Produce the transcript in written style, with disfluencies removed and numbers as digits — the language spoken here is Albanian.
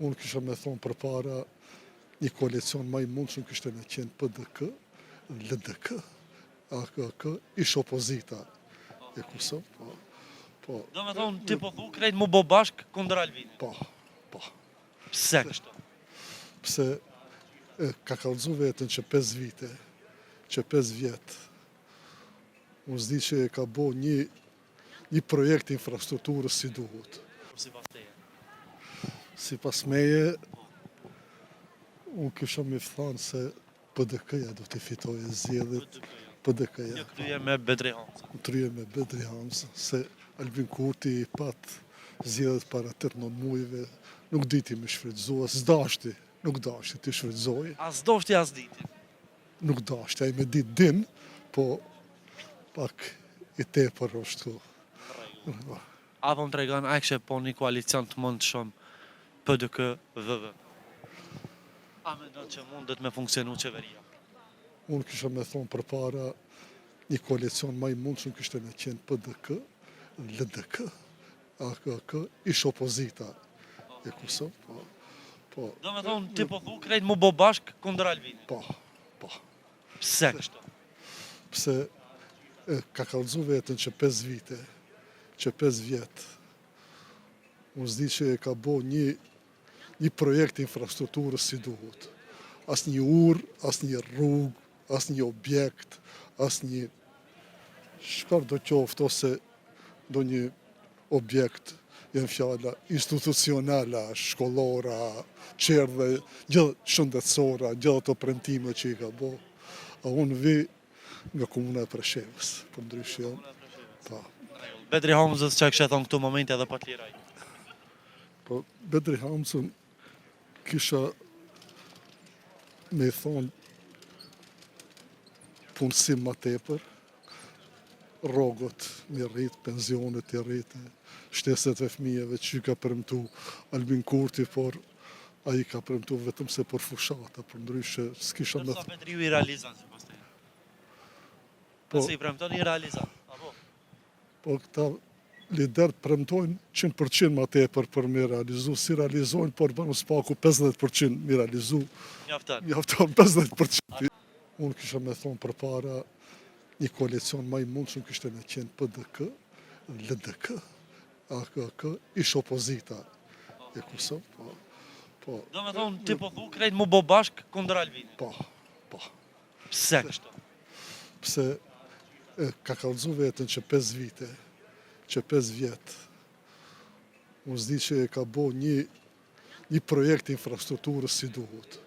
Unë kisha me thonë për para një koalicion ma i mundshëm kishte me qenë PDK, LDK, AKK, ish opozita e Kosovë, po. Do me thonë, ti po thu krejt mu bo bashk kundër Albinit. Po. Pse kështu? Pse ka kallëzu vetën që 5 vite, që 5 vjetë, unë zdi që e ka bo një projekt infrastrukturës si duhet. Si pas teje? Si pas meje, unë kisha me thanë se PDK-ja do të fitoje zgjedhjet. PDK-ja. Një kryje me Bedri Hamza. Tryje me Bedri Hamza, se Albin Kurti i pat zgjedhjet para 8-9 muajve, nuk diti me shfrytëzua, s'dashti, nuk dashti të shfrytëzoj. As dofti, as diti. Nuk dashti, ai me dit din, po pak i tepër është këtu. Apo më tregon, a kështë po një koalicion të mund shumë PDK VV. A me do që mundet me funksionu qeveria? Unë kisha me thonë për para një koalicion ma i mundshëm kishte me qenë PDK, LDK, AKK, ish opozita e Kosovë, po. Do me thonë, ti po thu krejt mu bo bashk kundër Albinit. Po. Pse kështu? Pse ka kallëzu vetën që 5 vite, që 5 vjetë, unë zdi që e ka bo një projekt infrastrukturës si duhet. As një urë, as një rrugë, as një objekt, as një shkar do qoftë ose do një objekt, jenë fjalla institucionala, shkollora, qerdhe, gjithë shëndetësora, gjithë të premtime që i ka bo. A unë vi nga komuna e Preshevës, për ndryshë janë. Bedri Hamzës që kështë e thonë këtu momente edhe pa t'liraj? Po, Bedri Hamzën kisha me thonë punësim ma tepër, rrogot mi rritë, pensionet i rritë, shteset e fëmijëve që ka premtu Albin Kurti, por a i ka premtu vetëm se për fushata, për ndryshë s'kisha me thonë. Nërsa Bedriu i realizan, si pas teje? Nëse i premton i realizan, apo? Po këta lider premtojnë 100% ma tepër për me realizu, si realizojnë, por bënë s'paku 50% mi realizu. Njaftan 50%. Unë kisha me thonë për para një koalicion ma i mundshëm kishte me qenë PDK, LDK, AKK, ish opozita e Kosovë, po. Do me thonë, ti po thu krejt mu bo bashk kundër Albinit. Po. Pse kështu? Pse ka kallëzu vetën që 5 vite, që 5 vjetë, unë zdi që e ka bo një projekt infrastrukturës si duhet.